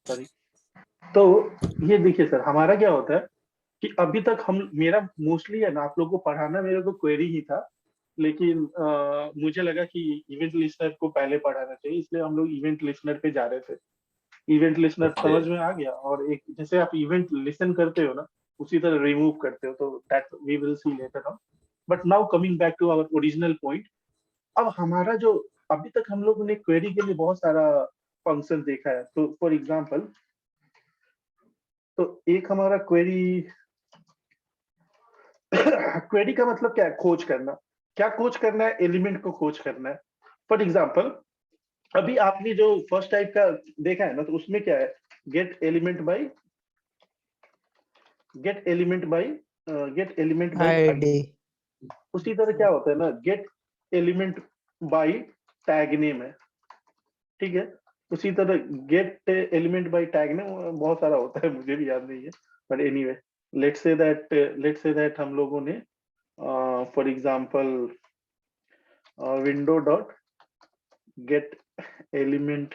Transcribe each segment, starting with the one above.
Sorry. तो ये देखिए सर, हमारा क्या होता है कि अभी तक हम, मेरा मोस्टली है ना, आप लोग को पढ़ाना मेरे को क्वेरी ही था, लेकिन मुझे लगा कि इवेंट लिस्नर को पहले पढ़ाना चाहिए, इसलिए हम लोग इवेंट लिस्नर पे जा रहे थे। Event listener okay. समझ में आ गया, और एक जैसे आप इवेंट लिसन करते हो ना, उसी तरह रिमूव करते हो, तो that we will see later on. But now coming back to our original point. अब हमारा जो, अभी तक हम लोगों ने क्वेरी के लिए बहुत सारा फंक्शन देखा है। तो फॉर एग्जांपल, तो एक हमारा क्वेरी क्वेरी का मतलब क्या है? खोज करना। क्या खोज करना है? एलिमेंट को खोज करना है। फॉर एग्जाम्पल, अभी आपने जो फर्स्ट टाइप का देखा है ना, तो उसमें क्या है? Gate element by, gate element by, gate element by ID. ID. उसी तरह क्या होता है ना, gate element by tag name है, ठीक है। उसी तरह gate element by tag name बहुत सारा होता है, मुझे भी याद नहीं है, but anyway, let's say that हम लोगों ने for example window dot gate element,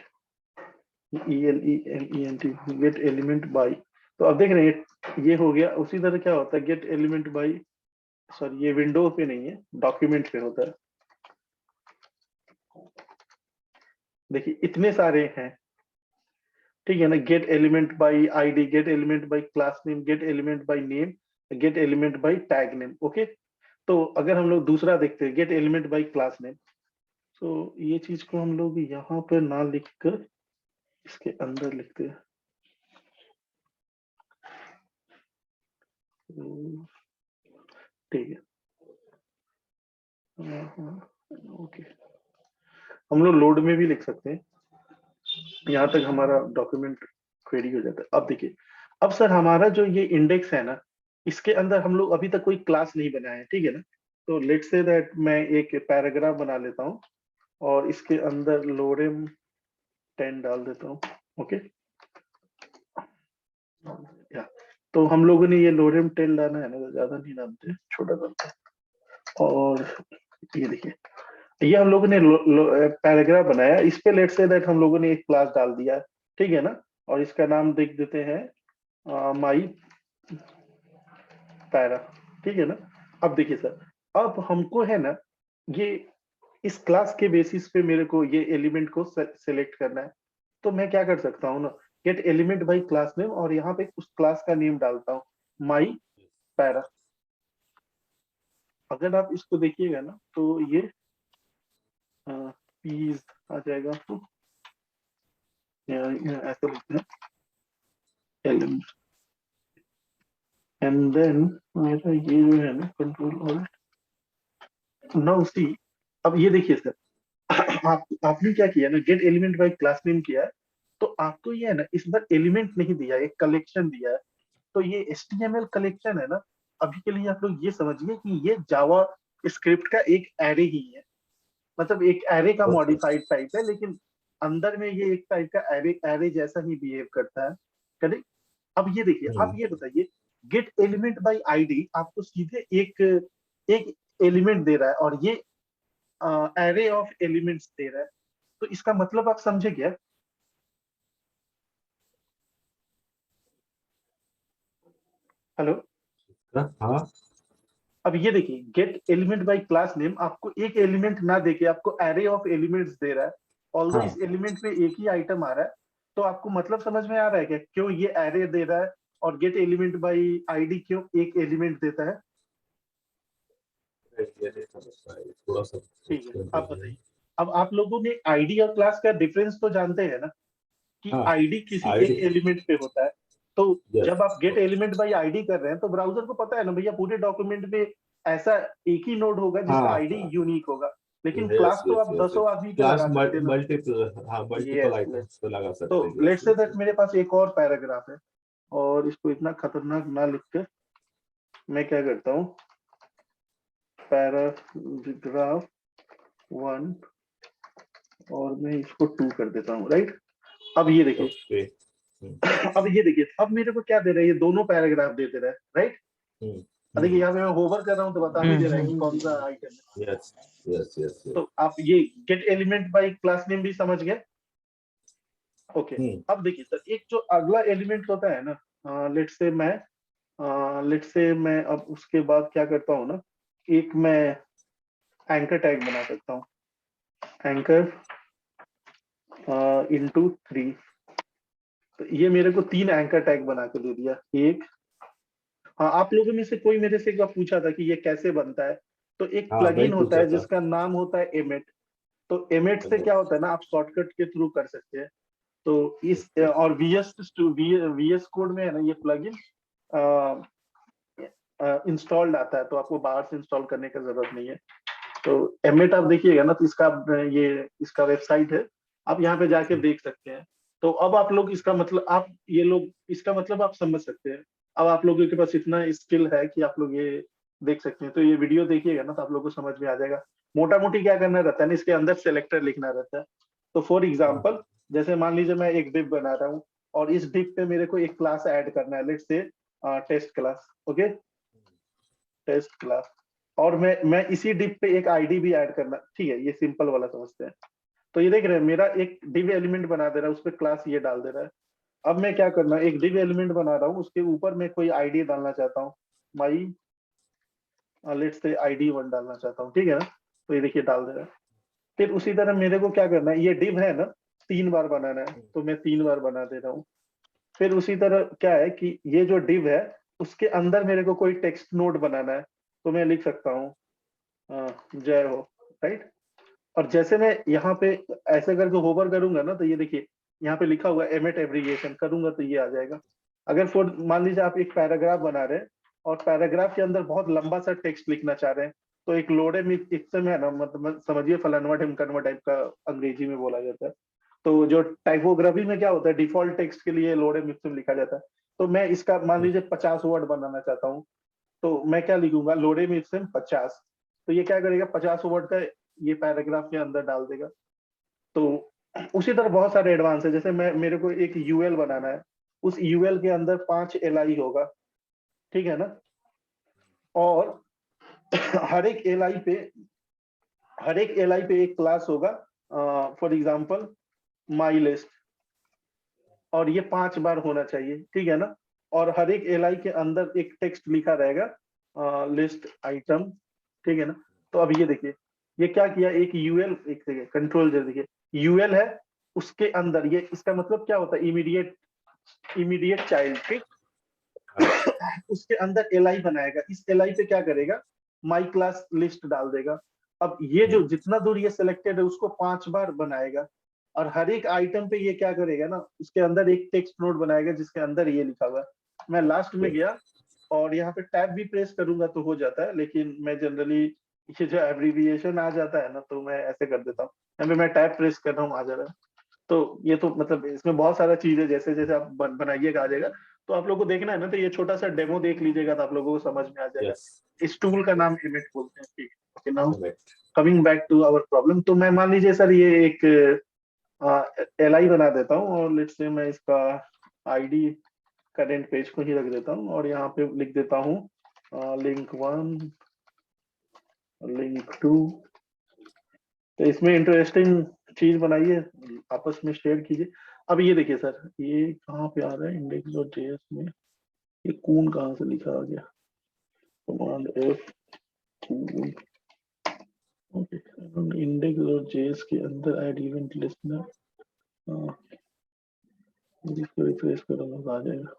ELEMENT, gate element by. तो अब देख रहे हैं ये हो गया। उसी तरह क्या होता है, गेट एलिमेंट बाई, सॉरी ये विंडो पे नहीं है, डॉक्यूमेंट पे होता है। देखिए इतने सारे हैं, ठीक है ना। Gate element by ID, gate element by class name, gate element by name, gate element by tag name. Okay, तो अगर हम लोग दूसरा देखते हैं, gate element by class name, तो ये चीज को हम लोग यहाँ पर ना लिखकर इसके अंदर लिखते हैं। ठीक है, ओके, हम लोग लोड में भी लिख सकते हैं, यहाँ तक हमारा डॉक्यूमेंट क्वेरी हो जाता है। अब देखिए, अब सर हमारा जो ये इंडेक्स है ना, इसके अंदर हम लोग अभी तक कोई क्लास नहीं बनाया है, ठीक है ना। तो लेट्स से दैट मैं एक पैराग्राफ बना लेता हूँ और इसके अंदर लोरेम 10 डाल देता हूँ। ओके, या तो हम लोगों ने ये लोरेम 10 डालना है ना, तो ज्यादा नहीं डालते, छोटा डालते हैं। और ये देखिए, ये हम लोगों ने पैराग्राफ बनाया, इस पे लेट्स से दैट हम लोगों ने एक क्लास डाल दिया, ठीक है ना। और इसका नाम देख देते हैं माई पैरा, ठीक है ना। अब देखिए सर, अब हमको है ना, ये इस क्लास के बेसिस पे मेरे को ये एलिमेंट को सेलेक्ट करना है। तो मैं क्या कर सकता हूँ ना, gate element by class name, और यहाँ पे उस क्लास का नेम डालता हूँ, माई पैरा। अगर आप इसको देखिएगा ना, तो ये पीस आ जाएगा आपको, ऐसे लिखते हैं एलिमेंट, एंड देन मेरा ये जो है ना, कंट्रोल ऑल्ट, नाउ सी। अब ये देखिए सर, आपने क्या किया ना, gate element by class name किया है, तो आपको ये है ना, इस बार एलिमेंट नहीं दिया, एक कलेक्शन दिया है। तो ये HTML कलेक्शन है ना, अभी के लिए आप लोग ये समझिए कि ये जावा स्क्रिप्ट का एक एरे ही है, मतलब एक एरे का ओके। मॉडिफाइड टाइप है, लेकिन अंदर में ये एक टाइप का एरे एरे जैसा ही बिहेव करता है, करेक्ट। अब ये देखिए, आप ये बताइए, गेट एलिमेंट बाय आईडी आपको सीधे एक एक एलिमेंट दे रहा है, और ये एरे ऑफ एलिमेंट्स दे रहा है। तो इसका मतलब आप समझे क्या? हेलो। हाँ। अब ये देखिए, gate element by class name आपको एक एलिमेंट ना देके आपको एरे ऑफ एलिमेंट्स दे रहा है, ऑल्दो हाँ। इस एलिमेंट पे एक ही आइटम आ रहा है। तो आपको मतलब समझ में आ रहा है क्या, क्यों ये एरे दे रहा है, और गेट एलिमेंट बाय आईडी क्यों एक एलिमेंट देता है? थोड़ा सा ठीक है, explain आप करिए। बताइए। अब आप लोगों ने आईडी और क्लास का डिफरेंस तो जानते हैं ना, कि हाँ। आईडी किसी आईडी। एक एलिमेंट पे होता है। तो यस। जब आप गेट एलिमेंट बाय आईडी कर रहे हैं, तो ब्राउजर को पता है ना भैया, पूरे डॉक्यूमेंट में ऐसा एक ही नोड होगा जिसका हाँ। आईडी यूनिक होगा। लेकिन यस क्लास तो यस आप यस। दसों आदमी पे क्लास लगा सकते हैं ना। मल्टीपल, हाँ मल्टीपल यस यस। आइटम्स पे लगा तो सकते हैं। Yes let's say yes that yes. मेरे पास एक और पैराग्राफ है, और इसको इतना खतरनाक ना लिखकर मैं क्या करता हूँ, पैराग्राफ 1, और मैं इसको 2 कर देता हूँ, राइट। अब ये देखिए, ओके। अब ये देखिए, अब मेरे को क्या दे रहा है, ये दोनों पैराग्राफ देते रहे, राइट। देखिए यहाँ पे मैं होवर कर रहा हूँ, तो बता भी दे रहा है कि कौन सा आइटम है। Yes yes yes. तो आप ये gate element by class name भी समझ गए। ओके, अब देखिए सर, एक जो अगला एलिमेंट होता है ना, लेट्स से मैं अब उसके बाद क्या करता हूँ ना, एक मैं एंकर टैग बना सकता हूँ, एंकर इनटू 3। तो ये मेरे को 3 एंकर टैग बना के दे दिया। एक, हाँ, आप लोगों में से कोई मेरे से एक बार पूछा था कि ये कैसे बनता है, तो एक हाँ वही प्लगइन होता पूछा है था। जिसका नाम होता है एमेट। तो एमेट से क्या होता है ना, आप शॉर्टकट के थ्रू कर सकते हैं। तो इस और वीएस कोड में है ना, ये प्लगइन इंस्टॉल्ड आता है, तो आपको बाहर से इंस्टॉल करने की जरूरत नहीं है। तो एमेट आप देखिएगा ना, तो ये इसका वेबसाइट है, आप यहाँ पे जाके देख सकते हैं। तो अब आप लोग इसका मतलब आप ये लोग इसका मतलब आप समझ सकते हैं। अब आप लोगों के पास इतना स्किल है कि आप लोग ये देख सकते हैं। तो ये वीडियो देखिएगा ना, तो आप लोगों को समझ में आ जाएगा। मोटा मोटी क्या करना रहता है ना, इसके अंदर सेलेक्टर लिखना रहता है। तो फॉर एग्जाम्पल, जैसे मान लीजिए मैं एक डिव बना रहा हूँ, और इस डिव पे मेरे को एक क्लास ऐड करना है, let's say test class. Okay, test class. और मैं इसी डिव पे एक आईडी भी ऐड करना, ठीक है, ये सिंपल वाला समझते हैं। तो ये देख रहे हैं, मेरा एक डिव एलिमेंट बना दे रहा है, उस पर क्लास ये डाल दे रहा है। अब मैं क्या करना है, एक डिव एलिमेंट बना रहा हूँ, उसके ऊपर मैं कोई आईडी डालना चाहता हूँ, माई लेट्स से ID 1 डालना चाहता हूँ, ठीक है ना। तो ये देखिए डाल दे रहा है। फिर उसी तरह मेरे को क्या करना है, ये डिव है ना, 3 बार बनाना है, तो मैं 3 बार बना दे रहा हूँ। फिर उसी तरह क्या है कि ये जो डिव है, उसके अंदर मेरे को कोई टेक्स्ट नोड बनाना है, तो मैं लिख सकता हूँ जय हो, राइट। और जैसे मैं यहाँ पे ऐसे करके होवर करूंगा ना, तो ये देखिए यहाँ पे लिखा हुआ एमेट एब्रिविएशन करूंगा तो ये आ जाएगा। अगर फॉर मान लीजिए आप एक पैराग्राफ बना रहे हैं, और पैराग्राफ के अंदर बहुत लंबा सा टेक्स्ट लिखना चाह रहे हैं, तो एक लोडेम इक्सम है ना, मतलब समझिए फलानवा ढिमकनवा टाइप का अंग्रेजी में बोला जाता है। तो जो टाइपोग्राफी में क्या होता है, डिफॉल्ट टेक्स्ट के लिए लोडेम इक्सम लिखा जाता है। तो मैं इसका मान लीजिए 50 वर्ड बनाना चाहता हूँ, तो मैं क्या लिखूंगा, लोडेम इक्सम 50। तो ये क्या करेगा, 50 वर्ड का ये पैराग्राफ के अंदर डाल देगा। तो उसी तरह बहुत सारे एडवांस है, जैसे मैं मेरे को एक यूएल बनाना है, उस यूएल के अंदर 5 LI होगा, ठीक है ना। और हर एक एल आई पे एक क्लास होगा, फॉर एग्जाम्पल माई लिस्ट, और ये 5 बार होना चाहिए, ठीक है ना। और हर एक एल के अंदर एक टेक्स्ट लिखा रहेगा, लिस्ट आइटम, ठीक है ना। तो अब ये देखिए, ये क्या किया, एक यूएल, एक सेकेंड कंट्रोल जल्दी देखिए, यूएल है, उसके अंदर ये, इसका मतलब क्या होता है, इमीडिएट इमीडिएट चाइल्ड, ठीक। उसके अंदर एल बनाएगा, इस एल पे क्या करेगा, माई क्लास लिस्ट डाल देगा। अब ये जो जितना दूर ये सिलेक्टेड है, उसको 5 बार बनाएगा। और हर एक आइटम पे ये क्या करेगा ना, उसके अंदर एक टेक्स्ट नोट बनाएगा, जिसके अंदर ये लिखा हुआ है। मैं लास्ट में गया और यहाँ पे टैब भी प्रेस करूंगा तो हो जाता है, लेकिन मैं जनरली ये जो एब्रीविएशन आ जाता है ना, तो मैं ऐसे कर देता हूँ। यहाँ पे मैं टैब प्रेस कर रहा हूँ, आ जा रहा है। तो ये तो मतलब इसमें बहुत सारा चीज है, जैसे जैसे आप बनाइएगा आ जाएगा। तो आप लोग को देखना है ना, तो ये छोटा सा डेमो देख लीजिएगा, तो आप लोगों को समझ में आ जाएगा। यस। इस टूल का नाम इमेट बोलते हैं, ठीक है। Okay, now coming back to our problem, तो मैं मान लीजिए सर ये एक LI बना देता हूँ, और लेट्स से मैं इसका आईडी करेंट पेज को ही रख देता हूँ, और यहाँ पे लिख देता हूँ link 1 link 2। तो इसमें इंटरेस्टिंग चीज बनाइए, आपस में शेयर कीजिए। अब ये देखिए सर, ये कहाँ पे आ रहा है index.js में, ये कून कहाँ से लिखा आ गया, कमांड F कून। ओके, index.js के अंदर ऐड इवेंट लिस्टनर, इसको रिफ्रेश करूंगा तो आ जाएगा।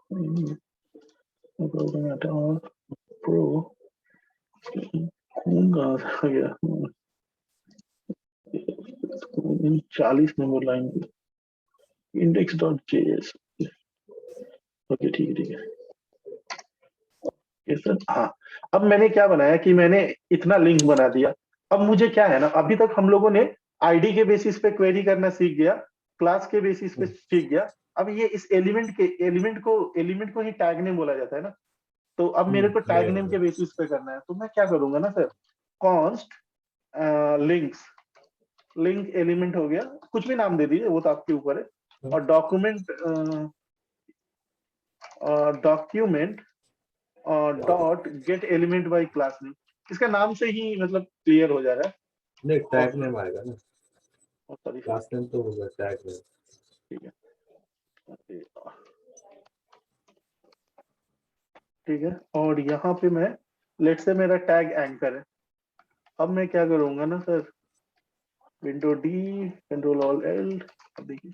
No problem at all. प्रो कून कहाँ से आ गया, 40 नंबर लाइन पे index.js। ओके, ठीक है ठीक है। ये सर, हाँ। अब मैंने क्या बनाया कि मैंने इतना लिंक बना दिया। अब मुझे क्या है ना, अभी तक हम लोगों ने आईडी के बेसिस पे क्वेरी करना सीख गया, क्लास के बेसिस पे सीख गया। अब ये इस एलिमेंट को ही टैग नेम बोला जाता है ना। तो अब मेरे को टैग नेम के बेसिस पे करना है, तो मैं क्या करूंगा ना sir, const links, link element हो गया, कुछ भी नाम दे दीजिए, वो तो आपके ऊपर है। और document dot gate element by class name. इसका नाम से ही मतलब क्लियर हो जा रहा है। नहीं, टैग नेम आएगा ना, सॉरी, क्लास नेम तो होगा, टैग नेम। ठीक है। ठीक है, और यहाँ पे मैं लेट से मेरा टैग एंकर है। अब मैं क्या करूंगा ना sir, window D, control all L. अब देखिए,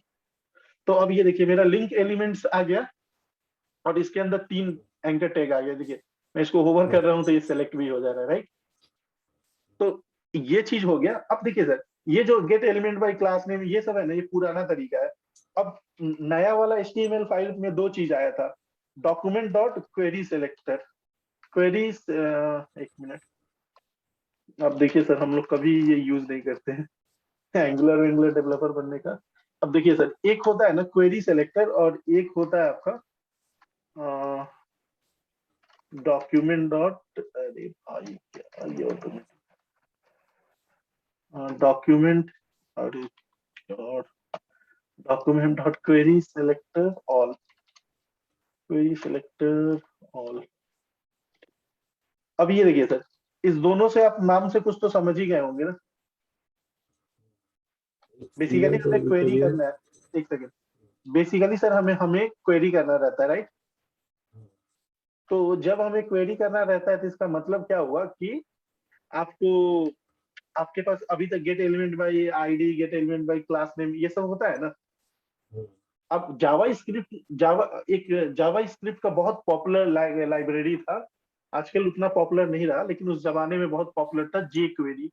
तो अब ये देखिए मेरा लिंक एलिमेंट्स आ गया और इसके अंदर 3 एंकर टैग आ गया। देखिए मैं इसको होवर कर रहा हूँ तो ये सेलेक्ट भी हो जा रहा है, राइट। तो ये चीज हो गया। अब देखिए सर, ये जो gate element by class name ये सब है ना, ये पुराना तरीका है। अब नया वाला HTML फाइल में 2 चीज आया था, document dot query selector, queries. एक मिनट, अब देखिए सर, हम लोग कभी ये यूज नहीं करते हैं एंगुलर एंगुलर डेवलपर बनने का। अब देखिए सर, एक होता है ना क्वेरी सेलेक्टर और एक होता है आपका डॉक्यूमेंट डॉट, अरे भाई क्या ये डॉक्यूमेंट, अरे document dot query selector all, query selector all. अब ये देखिए सर, इस दोनों से आप नाम से कुछ तो समझ ही गए होंगे ना। बेसिकली सीएम हमें कोड के क्वेरी लिए। करना है। एक सेकंड, बेसिकली सर हमें हमें क्वेरी करना रहता है, राइट। तो जब हमें क्वेरी करना रहता है तो इसका मतलब क्या हुआ कि आपको, आपके पास अभी तक gate element by ID, gate element by class name ये सब होता है ना। अब जावा स्क्रिप्ट, जावा स्क्रिप्ट का बहुत पॉपुलर लाइब्रेरी था। आजकल उतना पॉपुलर नहीं रहा, लेकिन उस जमाने में बहुत पॉपुलर था जे क्वेरी।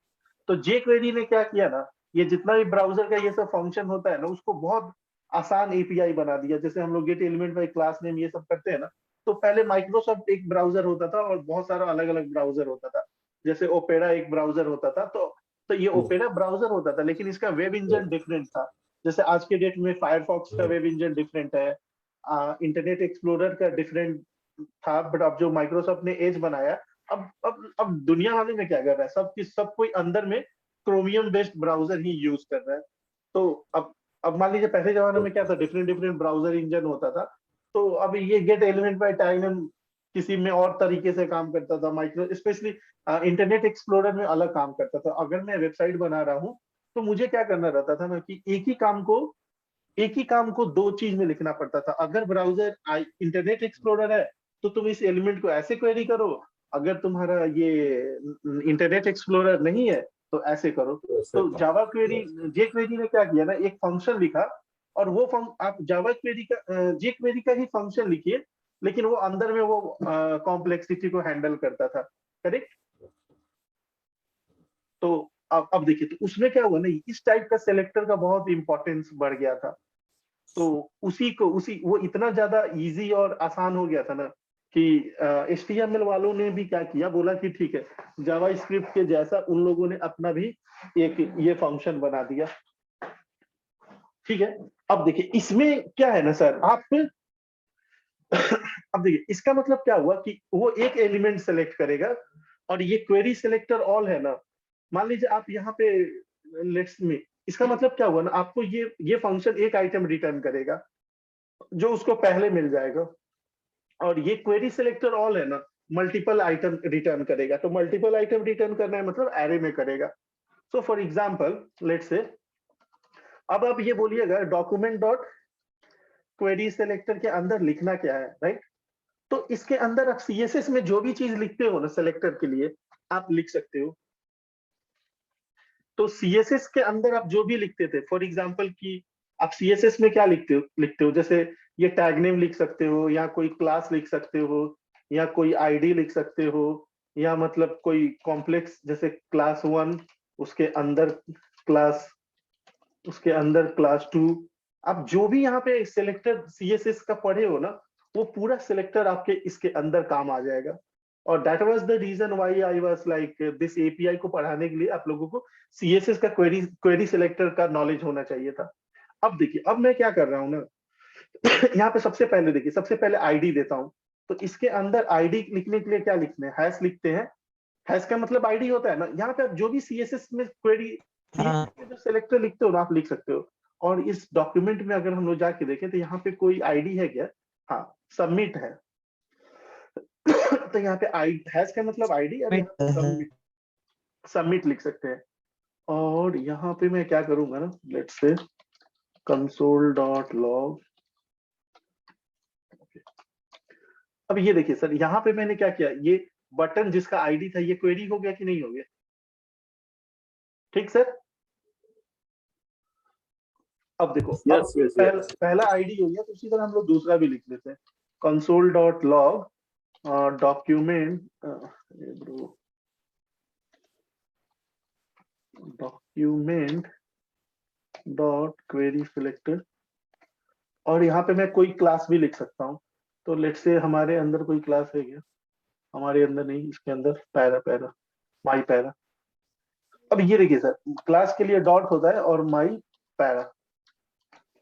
तो जे क्वेरी ने क्या किया ना, ये जितना भी ब्राउजर का ये सब फंक्शन होता है ना, उसको बहुत आसान एपीआई बना दिया। जैसे हम लोग gate element by class name ये सब करते हैं ना, तो पहले माइक्रोसॉफ्ट एक ब्राउजर होता था और बहुत सारा अलग अलग ब्राउजर होता था। जैसे ओपेरा एक ब्राउजर होता था, तो ये ओपेरा ब्राउजर होता था, लेकिन इसका वेब इंजन डिफरेंट था। जैसे आज के डेट में फायरफॉक्स का वेब इंजन डिफरेंट है, इंटरनेट एक्सप्लोरर का डिफरेंट था। बट अब जो माइक्रोसॉफ्ट ने एज बनाया, अब दुनिया वाले में क्या कर रहा है, सब कोई अंदर में क्रोमियम बेस्ड ब्राउजर ही यूज कर रहा है। तो अब मान लीजिए पहले जमाने में क्या था, डिफरेंट डिफरेंट ब्राउजर इंजन होता था। तो अब ये गेट एलिमेंट बाय टाइनम किसी में और तरीके से काम करता था, माइक्रो स्पेशली इंटरनेट एक्सप्लोरर में अलग काम करता था। अगर मैं वेबसाइट बना रहा हूँ तो मुझे क्या करना रहता था ना कि एक ही काम को 2 चीज में लिखना पड़ता था। अगर ब्राउजर इंटरनेट एक्सप्लोरर है तो तुम इस एलिमेंट को ऐसे क्वेरी करो, अगर तुम्हारा ये इंटरनेट एक्सप्लोरर नहीं है तो ऐसे करो। वैसे तो काम जावा क्वेरी, वैसे। जे क्वेरी ने क्या किया ना, एक फंक्शन लिखा और वो आप जावा क्वेरी का, जे क्वेरी का ही फंक्शन लिखिए, लेकिन वो अंदर में वो कॉम्प्लेक्सिटी को हैंडल करता था, करेक्ट। तो अब देखिए, तो उसमें क्या हुआ ना, इस टाइप का सेलेक्टर का बहुत इंपॉर्टेंस बढ़ गया था। तो उसी वो इतना ज्यादा इजी और आसान हो गया था ना कि HTML वालों ने भी क्या किया, बोला कि ठीक है, जावा स्क्रिप्ट के जैसा उन लोगों ने अपना भी एक ये फंक्शन बना दिया। ठीक है, अब देखिए इसमें क्या है ना सर, आप अब देखिए इसका मतलब क्या हुआ कि वो एक एलिमेंट सेलेक्ट करेगा और ये क्वेरी सेलेक्टर ऑल है ना। मान लीजिए आप यहाँ पे लेट्स में, इसका मतलब क्या हुआ ना, आपको ये फंक्शन एक आइटम रिटर्न करेगा जो उसको पहले मिल जाएगा, और ये क्वेरी सिलेक्टर ऑल है ना, मल्टीपल आइटम रिटर्न करेगा। तो मल्टीपल आइटम रिटर्न करना है मतलब एरे में करेगा। So for example let's say, अब आप ये बोलिएगा डॉक्यूमेंट डॉट क्वेरी सिलेक्टर के अंदर लिखना क्या है, राइट। तो इसके अंदर आप CSS में जो भी चीज लिखते हो ना सेलेक्टर के लिए, आप लिख सकते हो। तो CSS के अंदर आप जो भी लिखते थे, फॉर एग्जांपल कि आप CSS में क्या लिखते हो, जैसे ये टैग नेम लिख सकते हो, या कोई क्लास लिख सकते हो, या कोई आईडी लिख सकते हो, या मतलब कोई कॉम्प्लेक्स जैसे क्लास 1, उसके अंदर क्लास उसके अंदर क्लास 2। आप जो भी यहाँ पे सिलेक्टर CSS का पढ़े हो ना, वो पूरा सिलेक्टर आपके इसके अंदर काम आ जाएगा। और that was the reason why I was like this API को पढ़ाने के लिए आप लोगों को CSS का क्वेरी सिलेक्टर का नॉलेज होना चाहिए था। अब देखिए, अब मैं क्या कर रहा हूँ ना यहाँ पे सबसे पहले देखिए, सबसे पहले आईडी देता हूँ। तो इसके अंदर आईडी लिखने के लिए क्या लिखते हैं, हैश लिखते हैं। हैश का मतलब आईडी होता है ना। यहाँ पे आप जो भी CSS में क्वेरी, CSS में जो सिलेक्टर लिखते हो ना, आप लिख सकते हो। और इस डॉक्यूमेंट में अगर हम लोग जाके देखें तो यहाँ पे कोई आईडी है क्या, हाँ सबमिट है तो यहाँ पे आई हैश का मतलब आईडी, और यहाँ पे सबमिट, सबमिट लिख सकते हैं। और यहाँ पे मैं क्या करूंगा ना, लेट्स से console.log, अब ये देखिए सर, यहाँ पे मैंने क्या किया, ये बटन जिसका आईडी था ये क्वेरी हो गया कि नहीं हो गया? ठीक सर। अब देखो, अब यस यस यस। पहला आईडी हो गया, तो उसी तरह हम लोग दूसरा भी लिख लेते हैं। Console dot log document document dot query selector, और यहाँ पे मैं कोई क्लास भी लिख सकता हूँ। तो लेट्स से हमारे अंदर कोई क्लास है क्या? हमारे अंदर नहीं, इसके अंदर पैरा पैरा माई पैरा। अब ये देखिए सर, क्लास के लिए डॉट होता है और माई पैरा।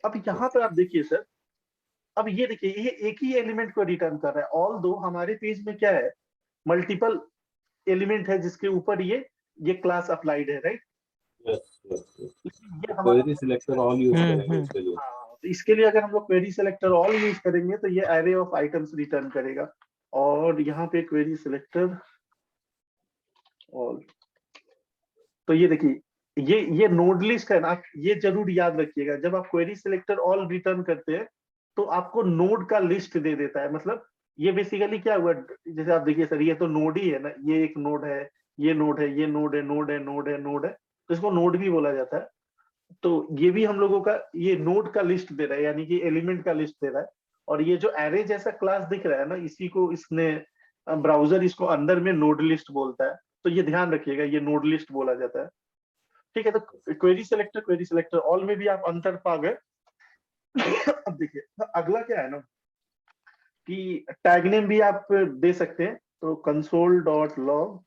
अब यहाँ पे आप देखिए सर, अब ये देखिए ये एक ही एलिमेंट को रिटर्न कर रहा है, ऑल दो हमारे पेज में क्या है, मल्टीपल एलिमेंट है जिसके ऊपर ये क्लास अप्लाइड है, राइट? Yes yes. ये हमारा, क्वेरी सिलेक्टर ऑल यूज करेंगे हम्म। इसके लिए। हाँ, तो इसके लिए अगर हम लोग क्वेरी सिलेक्टर ऑल यूज करेंगे तो ये एरे ऑफ आइटम्स रिटर्न करेगा। और यहाँ पे क्वेरी सिलेक्टर ऑल, तो ये देखिए ये नोड लिस्ट है ना, आप ये जरूर याद रखिएगा, जब आप क्वेरी सिलेक्टर ऑल रिटर्न करते हैं तो आपको नोड का लिस्ट दे देता है। मतलब ये बेसिकली क्या हुआ, जैसे आप देखिए सर, ये तो नोड ही है ना, ये एक नोड है, ये नोड है, ये नोड है, नोड है, नोड है, नोड है, तो इसको नोड भी बोला जाता है। तो ये भी हम लोगों का ये नोड का लिस्ट दे रहा है, यानी कि एलिमेंट का लिस्ट दे रहा है। और ये जो एरे जैसा क्लास दिख रहा है ना, इसी को इसने ब्राउजर इसको अंदर में नोड लिस्ट बोलता है। तो ये ध्यान रखिएगा, ये नोड लिस्ट बोला जाता है। ठीक है, तो क्वेरी सिलेक्टर ऑल में भी आप अंतर पा गए। अब देखिए, तो अगला क्या है ना, कि टैग नेम भी आप दे सकते हैं। तो console dot log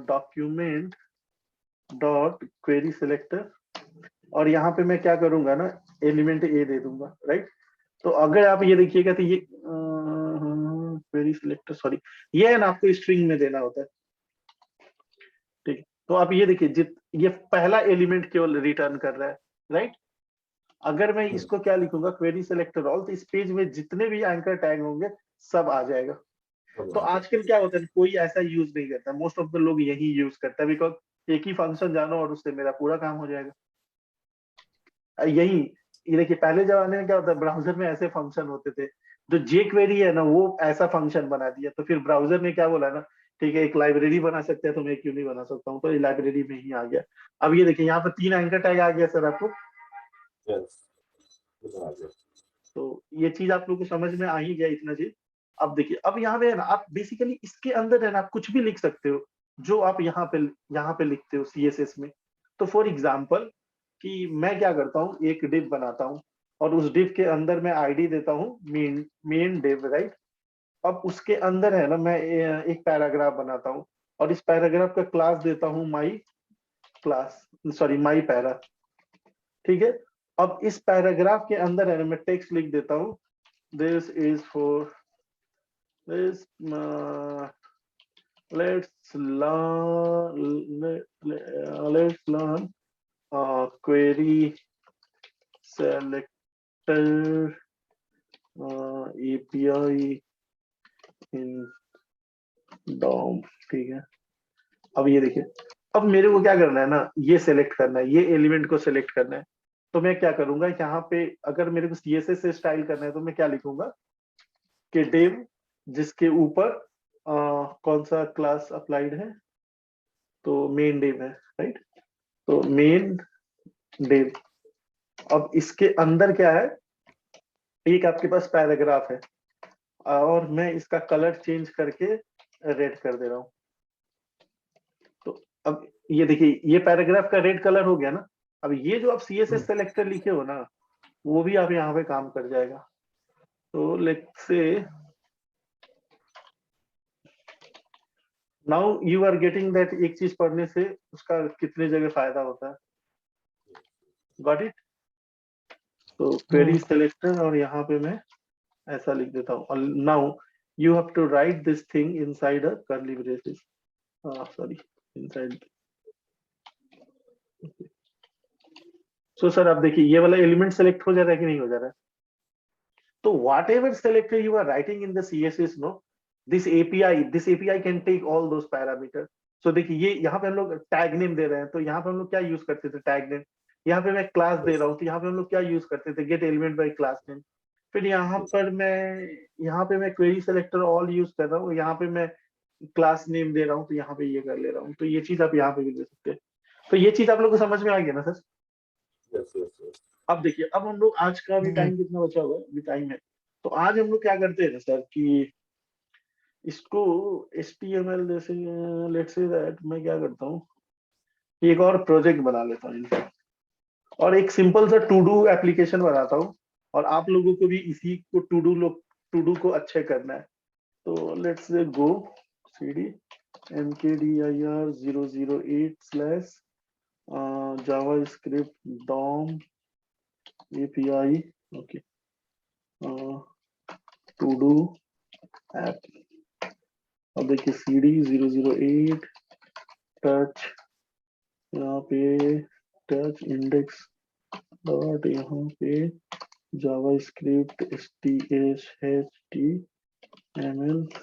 document dot query selector, और यहाँ पे मैं क्या करूंगा ना, एलिमेंट ए दे दूंगा, राइट? तो अगर आप ये देखिएगा तो ये क्वेरी सिलेक्टर, सॉरी, ये है ना, आपको स्ट्रिंग में देना होता है। ठीक है, तो आप ये देखिए, ये पहला एलिमेंट केवल रिटर्न कर रहा है, राइट? अगर मैं इसको क्या लिखूंगा, क्वेरी सिलेक्टर ऑल, तो इस पेज में जितने भी एंकर टैग होंगे सब आ जाएगा। तो आजकल क्या होता है, कोई ऐसा यूज नहीं करता, मोस्ट ऑफ द लोग यही यूज करता है, बिकॉज एक ही फंक्शन जानो और उससे मेरा पूरा काम हो जाएगा। यही, ये देखिए, पहले जमाने में क्या होता है, ब्राउजर में ऐसे फंक्शन होते थे, जो जे क्वेरी है ना वो ऐसा फंक्शन बना दिया, तो फिर ब्राउजर ने क्या बोला ना, ठीक है, एक लाइब्रेरी बना सकते हैं तो मैं क्यों नहीं बना सकता हूँ, तो ये लाइब्रेरी में ही आ गया। अब ये देखिए, यहाँ पर 3 एंकर टैग आ गया सर आपको। यस। तो ये चीज आप लोग को समझ में आ ही गया, इतना चीज। अब देखिए, अब यहाँ पे है ना, आप बेसिकली इसके अंदर है ना, आप कुछ भी लिख सकते हो जो आप यहाँ पे लिखते हो सीएसएस में। तो फॉर एग्जाम्पल, कि मैं क्या करता हूँ, एक डिव बनाता हूँ और उस डिव के अंदर मैं आईडी देता हूँ मेन डिव, राइट? अब उसके अंदर है ना, मैं एक पैराग्राफ बनाता हूँ और इस पैराग्राफ का क्लास देता हूँ my class, sorry my para. ठीक है, अब इस पैराग्राफ के अंदर है ना, मैं टेक्स्ट लिख देता हूँ, this is for this let's learn query selector API in DOM। ठीक है, अब ये देखिए, अब मेरे को क्या करना है ना, ये सेलेक्ट करना है, ये एलिमेंट को सेलेक्ट करना है। तो मैं क्या करूंगा, यहाँ पे अगर मेरे को सीएसएस से स्टाइल करना है तो मैं क्या लिखूंगा, कि div जिसके ऊपर कौन सा क्लास अप्लाइड है, तो मेन div है, राइट? तो मेन div, अब इसके अंदर क्या है, एक आपके पास पैराग्राफ है और मैं इसका कलर चेंज करके रेड कर दे रहा हूँ। तो अब ये देखिए, ये पैराग्राफ का रेड कलर हो गया ना। अब ये जो आप सीएसएस सेलेक्टर लिखे हो ना, वो भी आप यहाँ पे काम कर जाएगा। तो let's say now you are getting that, एक चीज पढ़ने से उसका कितने जगह फायदा होता है। Got it? तो क्वेरी सेलेक्टर, और यहाँ पे मैं ऐसा लिख देता हूँ, और now you have to write this thing inside a curly braces, sorry, inside. So sir, आप देखिए, ये वाला एलिमेंट सेलेक्ट हो जा रहा है कि नहीं हो जा रहा है? तो what ever selector you are writing in the CSS, no, this API can take all those parameters. So देखिए, ये यहाँ पे हम लोग टैग नेम दे रहे हैं, तो यहाँ पे हम लोग क्या यूज करते थे, टैग नेम। यहाँ पे मैं क्लास दे रहा हूँ, तो यहाँ पे हम लोग क्या यूज करते थे, gate element by class name. फिर यहाँ पे मैं क्वेरी सेलेक्टर ऑल यूज कर रहा हूँ, यहाँ पे मैं क्लास नेम दे रहा हूँ, तो यहाँ पे ये कर ले रहा हूँ, तो ये चीज आप यहाँ पे भी दे सकते हैं। तो ये चीज आप लोग को समझ में आ गया ना सर? Yes, yes, yes. अब देखिए, अब हम लोग आज का भी हम्म टाइम कितना बचा हुआ है, अभी टाइम है, तो आज हम लोग क्या करते हैं ना सर कि इसको HTML जैसे, लेट्स से दैट मैं क्या करता हूँ कि एक और प्रोजेक्ट बना लेता हूँ इनका, और एक सिंपल सा टू डू एप्लीकेशन बनाता हूँ, और आप लोगों को भी इसी को टू डू को अच्छे करना है। तो let's say go cd mkdir 008 slash JavaScript DOM API, okay, to do app. अब देखिए cd 008 टच, यहाँ पे टच इंडेक्स डॉट, यहाँ पे जावास्क्रिप्ट HTML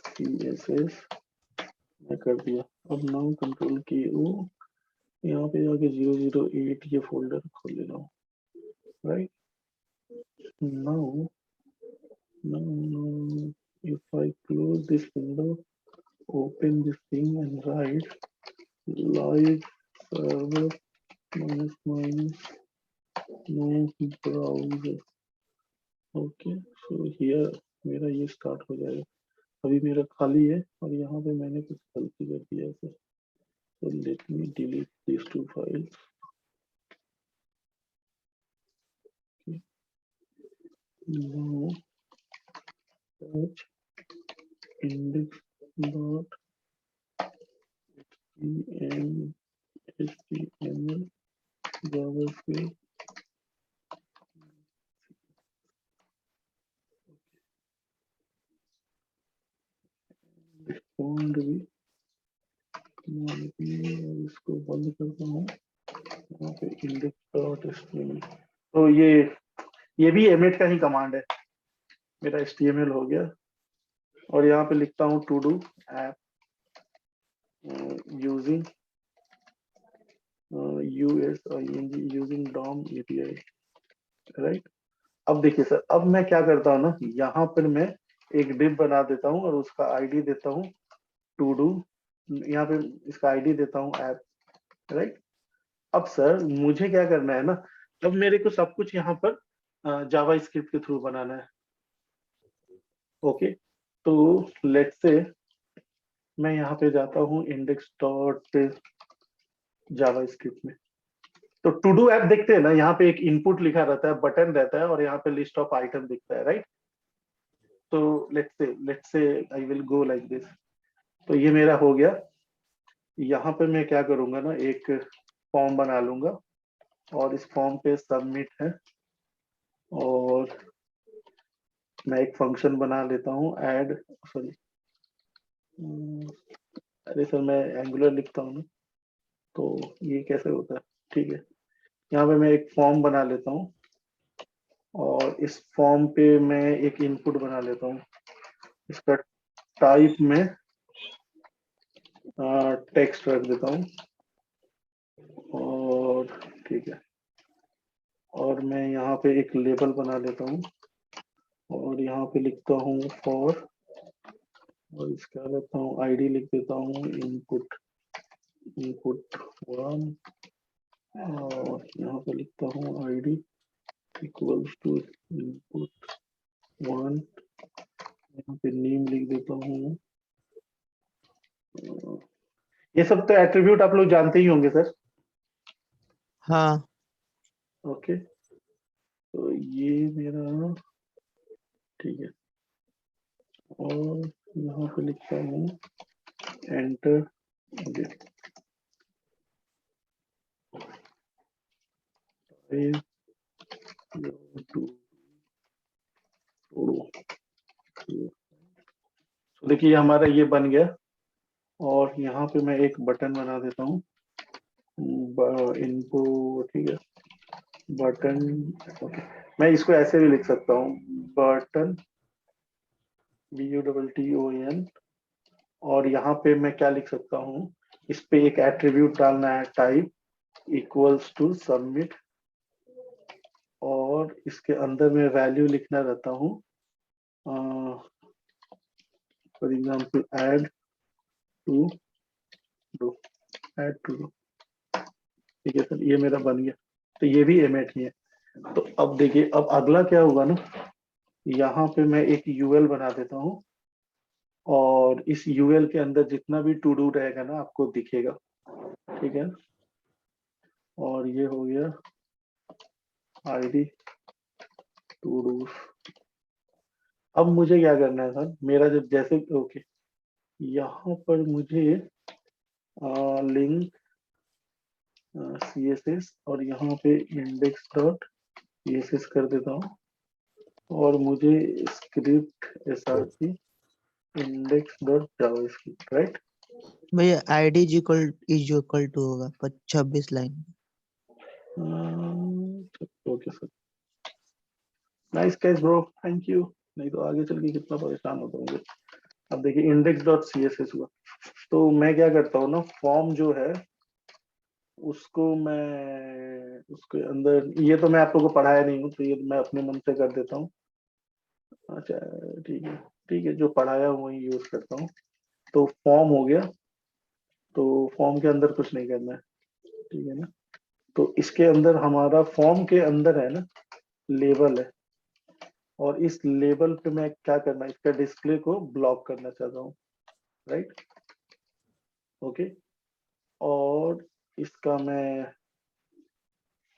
CSS मैं कर दिया। अब नाउ कंट्रोल की ओ, यहाँ पे जाके 008 ये फोल्डर खोल ले रहा हूँ, right? Now if I close this window, open this thing and write live server minus no browser, okay. So here मेरा ये स्टार्ट हो जाएगा, अभी मेरा खाली है, और यहाँ पे मैंने कुछ गलती कर दिया है। So let me delete these two files. Okay. Now search index dot HTML JavaScript, font भी और इसको बंद करता हूँ, यहाँ पे index.html। तो ये भी एमेट का ही कमांड है, मेरा HTML हो गया, और यहाँ पे लिखता हूँ to do app using using DOM API, right? अब देखिए सर, अब मैं क्या करता हूँ ना, यहाँ पर मैं एक डिव बना देता हूँ और उसका आईडी देता हूँ टू डू, यहाँ पे इसका आईडी देता हूँ ऐप, राइट? अब सर मुझे क्या करना है ना, अब मेरे को सब कुछ यहाँ पर जावा स्क्रिप्ट के थ्रू बनाना है, ओके। तो लेट्स से मैं यहाँ पे जाता हूँ इंडेक्स डॉट जावा स्क्रिप्ट में, तो टू डू ऐप देखते हैं ना, यहाँ पे एक इनपुट लिखा रहता है, बटन रहता है, और यहाँ पे लिस्ट ऑफ आइटम दिखता है, राइट? तो लेट्स से I will go like this, तो ये मेरा हो गया। यहाँ पे मैं क्या करूंगा ना, एक फॉर्म बना लूंगा, और इस फॉर्म पे सबमिट है, और मैं एक फंक्शन बना लेता हूँ ऐड, सॉरी, अरे सर मैं एंगुलर लिखता हूँ ना, तो ये कैसे होता है, ठीक है। यहाँ पे मैं एक फॉर्म बना लेता हूँ, और इस फॉर्म पे मैं एक इनपुट बना लेता हूँ, इसका टाइप में टेक्स्ट रख देता हूँ, और ठीक है, और मैं यहाँ पे एक लेबल बना लेता हूँ, और यहाँ पे लिखता हूँ फॉर, और इसका लेता हूँ आईडी लिख देता हूँ इनपुट वन, और यहाँ पे लिखता हूँ ID equals to input one, यहाँ पे नेम लिख देता हूँ। ये सब तो एट्रीब्यूट आप लोग जानते ही होंगे सर, हाँ ओके। तो ये मेरा ठीक है, और यहाँ पे लिखता हूँ एंटर, तो देखिए हमारा ये बन गया, और यहाँ पे मैं एक बटन बना देता हूँ, इनको, ठीक है, बटन, ओके। मैं इसको ऐसे भी लिख सकता हूँ, बटन BUTTON, और यहाँ पे मैं क्या लिख सकता हूँ, इस पे एक एट्रीब्यूट डालना है, टाइप इक्वल्स टू सबमिट, और इसके अंदर मैं वैल्यू लिखना रहता हूँ, for example add to row, add to row. ठीक है सर, ये मेरा बन गया। तो ये भी एमेट ही है। तो अब देखिए, अब अगला क्या होगा ना, यहाँ पे मैं एक यूएल बना देता हूँ, और इस यूएल के अंदर जितना भी टू डू रहेगा ना आपको दिखेगा। ठीक है, और ये हो गया आईडी टू डू। अब मुझे क्या करना है सर, मेरा जब जैसे ओके, यहाँ पर मुझे लिंक CSS और यहाँ पे इंडेक्स डॉट CSS कर देता हूँ, और मुझे script SRC index dot JavaScript, right. भैया आईडी इज इक्वल टू होगा 26 line. Okay sir, nice catch bro, thank you. नहीं तो आगे चल के कितना परेशान होता हूँ। अब देखिए इंडेक्स डॉट CSS हुआ, तो मैं क्या करता हूँ ना, फॉर्म जो है उसको मैं उसके अंदर, ये तो मैं आप लोगों को पढ़ाया नहीं हूँ, तो ये मैं अपने मन से कर देता हूँ। अच्छा, ठीक है, जो पढ़ाया हूँ वही यूज करता हूँ। तो फॉर्म हो गया, तो फॉर्म के अंदर कुछ नहीं करना है, ठीक है ना। तो इसके अंदर हमारा फॉर्म के अंदर है ना लेबल है, और इस लेबल पे मैं क्या करना है, इसका डिस्प्ले को ब्लॉक करना चाहता हूँ, राइट। ओके, और इसका मैं,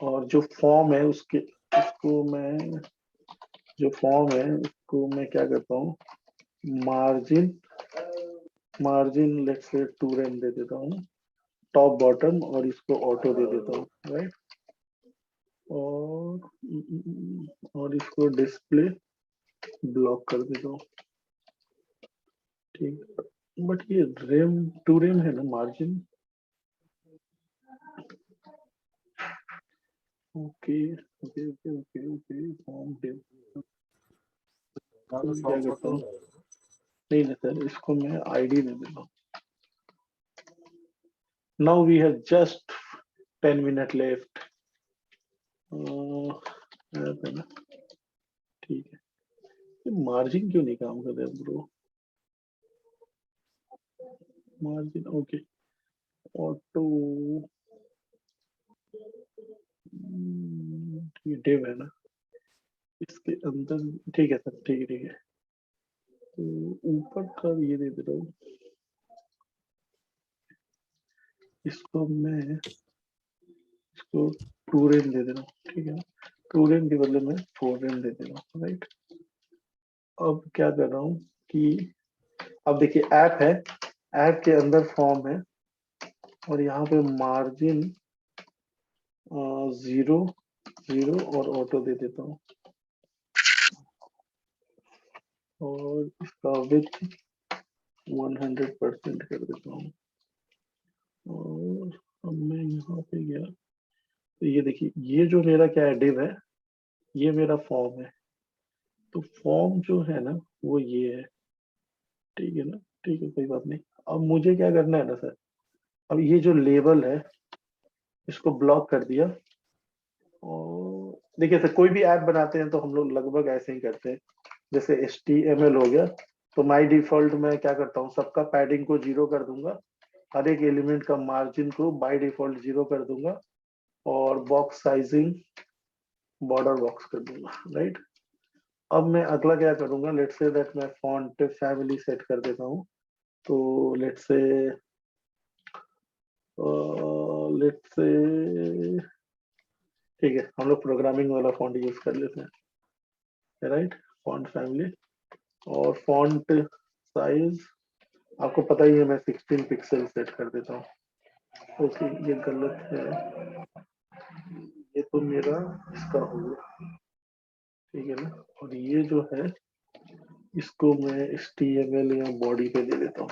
और जो फॉर्म है उसके, उसको मैं, जो फॉर्म है उसको मैं क्या करता हूँ, मार्जिन, लेट्स से 2 रेम दे देता हूँ, टॉप बॉटम, और इसको ऑटो दे देता हूँ, राइट। और इसको डिस्प्ले ब्लॉक कर देता हूँ, ठीक। बट ये रेम 2 रेम है ना margin. Okay okay okay okay okay, form div, हाँ, तो क्या शॉप करता हूँ, बटन है। नहीं नहीं सर, इसको मैं आईडी दे देता हूँ। Now we have just 10 minute left, है ना, ठीक है। ये मार्जिन क्यों नहीं काम कर रहा है ब्रो, मार्जिन ओके, ऑटो, ये डिव है ना इसके अंदर, ठीक है सर, ठीक है ठीक है। तो ऊपर का ये दे दे रहा हूँ, इसको मैं, इसको 2 रेम दे दे रहा हूँ, ठीक है ना। 2 रेम के बदले में 4 रेम दे दे रहा हूँ, राइट। अब क्या कर रहा हूँ कि, अब देखिए ऐप है, ऐप के अंदर फॉर्म है, और यहाँ पे मार्जिन 0 0 और ऑटो दे देता हूँ, और इसका विथ 100% कर देता हूँ। और अब मैं यहाँ पे गया, तो ये देखिए, ये जो मेरा क्या है, डिव है, ये मेरा फॉर्म है। तो फॉर्म जो है ना वो ये है, ठीक है ना, ठीक है, कोई बात नहीं। अब मुझे क्या करना है ना सर, अब ये जो लेबल है इसको ब्लॉक कर दिया। और देखिए सर, कोई भी ऐप बनाते हैं तो हम लोग लगभग ऐसे ही करते हैं, जैसे HTML हो गया, तो माय डिफॉल्ट मैं क्या करता हूँ, सबका पैडिंग को 0 कर दूंगा, हर एक एलिमेंट का मार्जिन को बाय डिफॉल्ट 0 कर दूंगा, और बॉक्स साइजिंग बॉर्डर बॉक्स कर दूंगा, राइट। अब मैं अगला क्या करूंगा, लेट्स से दैट मैं फॉन्ट फैमिली सेट कर देता हूँ। तो लेट्स से, लेट्स से, ठीक है, हम लोग प्रोग्रामिंग वाला फॉन्ट यूज कर लेते हैं, राइट। फॉन्ट फैमिली, और फॉन्ट साइज आपको पता ही है, मैं 16 पिक्सल सेट कर देता हूँ। ओके, ये गलत है, ये तो मेरा इसका होगा, ठीक है ना। और ये जो है इसको मैं HTML या बॉडी पे दे देता हूँ,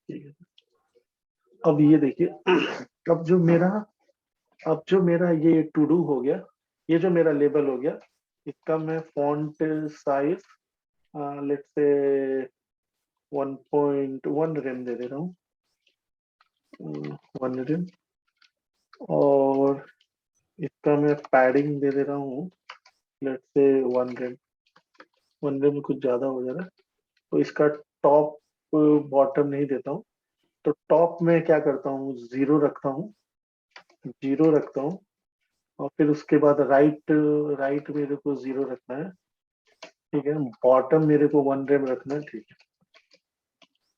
ठीक है। अब ये देखिए, अब जो मेरा, अब जो मेरा ये टू डू हो गया, ये जो मेरा लेबल हो गया, इसका मैं font size let's say 1.1 RAM दे दे रहा हूँ, 1 रेम। और इसका मैं पैडिंग दे रहा हूँ, लेट्स से 1 रेम। 1 रेम में कुछ ज्यादा हो जा रहा है, तो इसका टॉप बॉटम नहीं देता हूँ। तो टॉप में क्या करता हूँ, 0 रखता हूँ। और फिर उसके बाद राइट राइट मेरे को 0 रखना है, ठीक है। बॉटम मेरे को 1 रेम रखना है, ठीक है।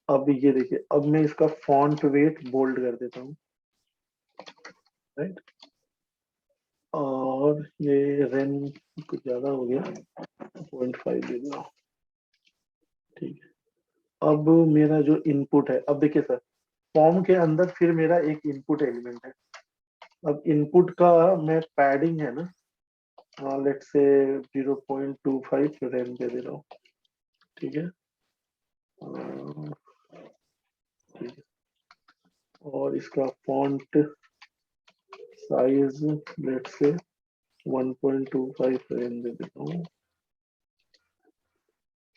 अब ये देखिए, अब मैं इसका फॉन्ट वेट बोल्ड कर देता हूँ, राइट। और ये रेम कुछ ज्यादा हो गया, 0.5 दे दो, ठीक है। अब मेरा जो इनपुट है, अब देखिए सर, फॉर्म के अंदर फिर मेरा एक इनपुट एलिमेंट है। अब इनपुट का मैं पैडिंग है ना, लेट्स से 0.25 रेम दे दे रहा हूँ, ठीक है। ठीक है। और इसका font size let's say 1.25 RAM दे देता हूँ,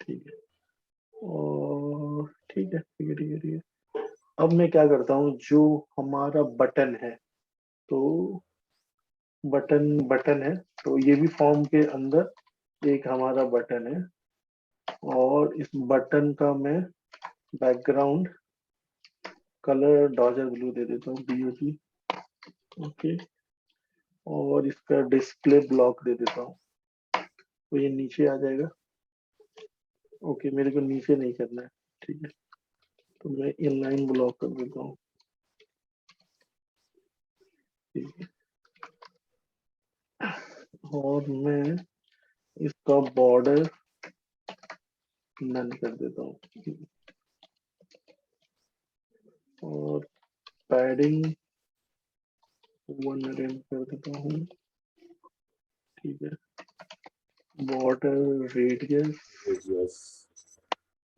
ठीक है। और ठीक है, ठीक है, ठीक है, ठीक है। अब मैं क्या करता हूँ, जो हमारा बटन है, तो बटन बटन है, तो ये भी फॉर्म के अंदर एक हमारा बटन है। और इस बटन का मैं बैकग्राउंड कलर डॉजर ब्लू दे देता हूँ, BOG, ओके। और इसका डिस्प्ले ब्लॉक दे देता हूँ, तो ये नीचे आ जाएगा, ओके। मेरे को नीचे नहीं करना है, ठीक है। तो मैं इनलाइन ब्लॉक कर देता हूँ, ठीक है। और मैं इसका बॉर्डर नन कर देता हूँ, और पैडिंग 1 रेम कर देता हूँ, ठीक है। Border radius Yes.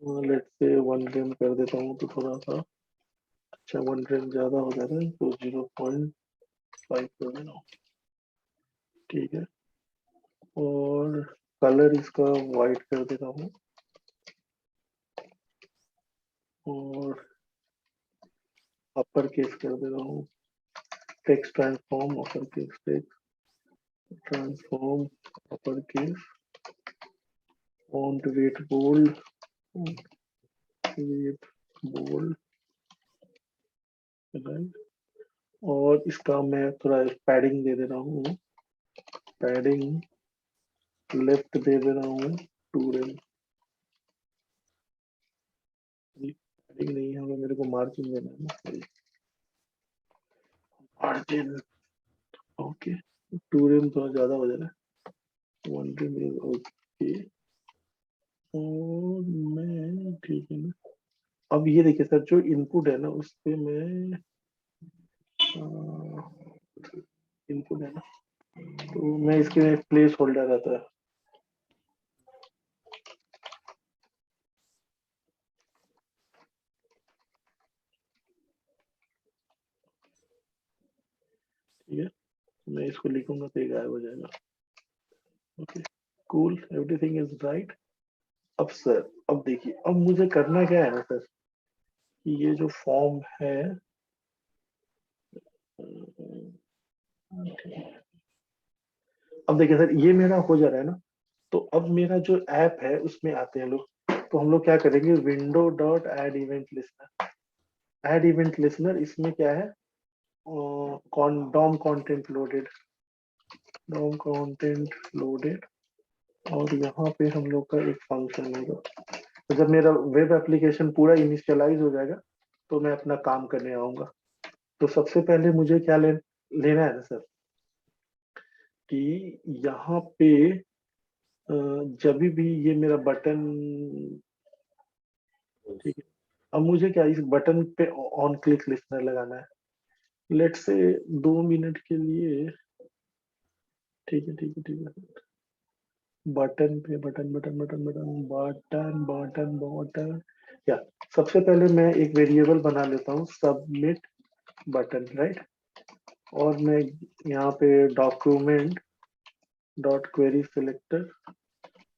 Let's say 1 RAM कर देता हूँ, तो थोड़ा सा अच्छा, 1 रेम ज्यादा हो जा रहा है, तो 0.5 कर देना हूँ, ठीक है। और कलर इसका वाइट कर देता हूँ, और अपर केस कर दे रहा हूँ। Text transform upper case, text transform upper case, font weight bold, weight bold, right. और इसका मैं थोड़ा पैडिंग दे दे रहा हूँ, पैडिंग लेफ्ट दे दे रहा हूँ 2 रेम। पैडिंग नहीं है, मेरे को मार्जिन देना है ना, मार्जिन, ओके। 2 रेम थोड़ा ज्यादा हो जा रहा है, 1 रेम, ओके। और मैं ठीक है ना। अब ये देखिए सर, जो इनपुट है ना, उस पे मैं इनपुट है ना, तो मैं इसके प्लेस होल्डर रहता है, ठीक है। मैं इसको लिखूंगा तो ये गायब हो जाएगा, okay. Cool, everything is right. अब सर, अब देखिए, अब मुझे करना क्या है ना सर, कि ये जो फॉर्म है, अब देखिए सर, ये मेरा हो जा रहा है ना। तो अब मेरा जो ऐप है उसमें आते हैं लोग, तो हम लोग क्या करेंगे, window dot add event listener, add event listener, इसमें क्या है, DOM content loaded, DOM content loaded. और यहाँ पे हम लोग का एक फंक्शन होगा, तो जब मेरा वेब एप्लीकेशन पूरा इनिशियलाइज हो जाएगा, तो मैं अपना काम करने आऊंगा। तो सबसे पहले मुझे क्या लेना है ना सर, कि यहाँ पे जब भी ये मेरा बटन, ठीक है। अब मुझे क्या इस बटन पे ऑन क्लिक लिस्नर लगाना है, लेट से 2 मिनट के लिए, ठीक है, ठीक है, ठीक है। बटन पे button button button button button button button, या सबसे पहले मैं एक वेरिएबल बना लेता हूँ, सबमिट बटन, राइट। और मैं यहाँ पे डॉक्यूमेंट डॉट क्वेरी सिलेक्टर,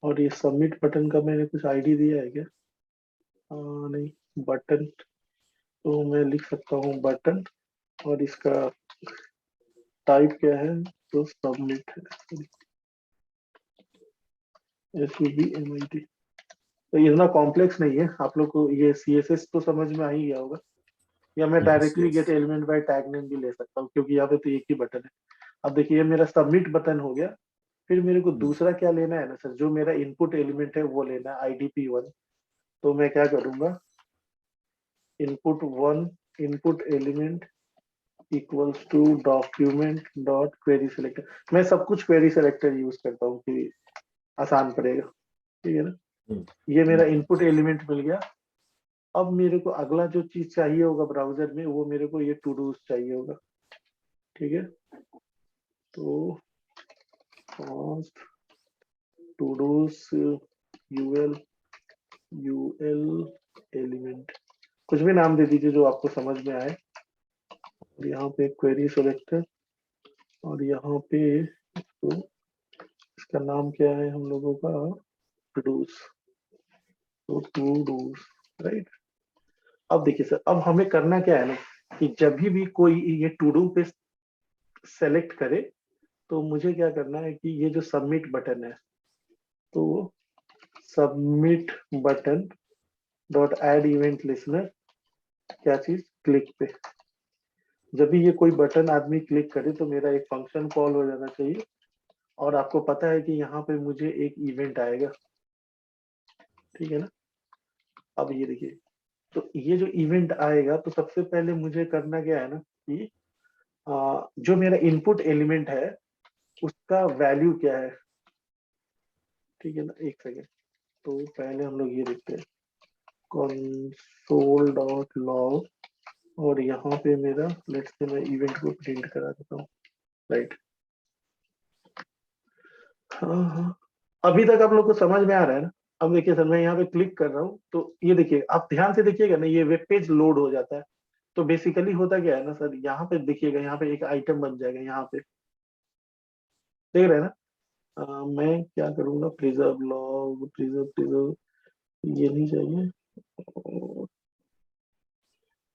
और ये सबमिट बटन का मैंने कुछ आईडी दिया है क्या, नहीं, बटन, तो मैं लिख सकता हूँ बटन, और इसका टाइप क्या है, तो सबमिट है, SUBMIT। तो इतना कॉम्प्लेक्स नहीं है, आप लोग को ये CSS तो समझ में आ ही गया होगा। या मैं Yes, directly yes. Gate element by tag name भी ले सकता हूँ, क्योंकि यहाँ पे तो एक ही बटन है। अब देखिए ये मेरा सबमिट बटन हो गया। फिर मेरे को दूसरा क्या लेना है ना सर, जो मेरा इनपुट एलिमेंट है वो लेना है IDP1। तो मैं क्या करूंगा, input element equals to document dot query selector. मैं सब कुछ क्वेरी सिलेक्टर यूज करता हूँ कि आसान पड़ेगा, ठीक है ना। Hmm. ये मेरा इनपुट एलिमेंट मिल गया। अब मेरे को अगला जो चीज चाहिए होगा ब्राउजर में, वो मेरे को ये टू डूज चाहिए होगा, ठीक है। तो टू डूज यूएल एलिमेंट, कुछ भी नाम दे दीजिए जो आपको समझ में आए। और यहाँ पे क्वेरी सिलेक्टर, और यहाँ पे तो इसका नाम क्या है हम लोगों का, टू डूज। तो टू डूज, राइट। अब देखिए सर, अब हमें करना क्या है ना, कि जब भी कोई ये टू डू पे सेलेक्ट करे, तो मुझे क्या करना है कि ये जो सबमिट बटन है, तो submit button dot add event listener, क्या चीज, क्लिक पे। जब भी ये कोई बटन आदमी क्लिक करे तो मेरा एक फंक्शन कॉल हो जाना चाहिए, और आपको पता है कि यहाँ पे मुझे एक इवेंट आएगा, ठीक है ना। अब ये देखिए, तो ये जो इवेंट आएगा, तो सबसे पहले मुझे करना क्या है ना कि जो मेरा इनपुट एलिमेंट है उसका वैल्यू क्या है, ठीक है ना। एक सेकेंड, तो पहले हम लोग ये देखते हैं, console डॉट लॉग, और यहाँ पे मेरा लेट्स से मैं इवेंट को प्रिंट करा देता हूँ, राइट। हाँ हाँ, अभी तक आप लोग को समझ में आ रहा है ना। अब देखिए सर, मैं यहाँ पे क्लिक कर रहा हूँ, तो ये देखिए, आप ध्यान से देखिएगा ना, ये वेब पेज लोड हो जाता है। तो बेसिकली होता क्या है ना सर, यहाँ पे देखिएगा, यहाँ पे एक आइटम बन जाएगा, यहाँ पे देख रहे हैं ना। मैं क्या करूंगा, प्रिजर्व लॉग, प्रिजर्व प्रिजर्व, ये नहीं चाहिए,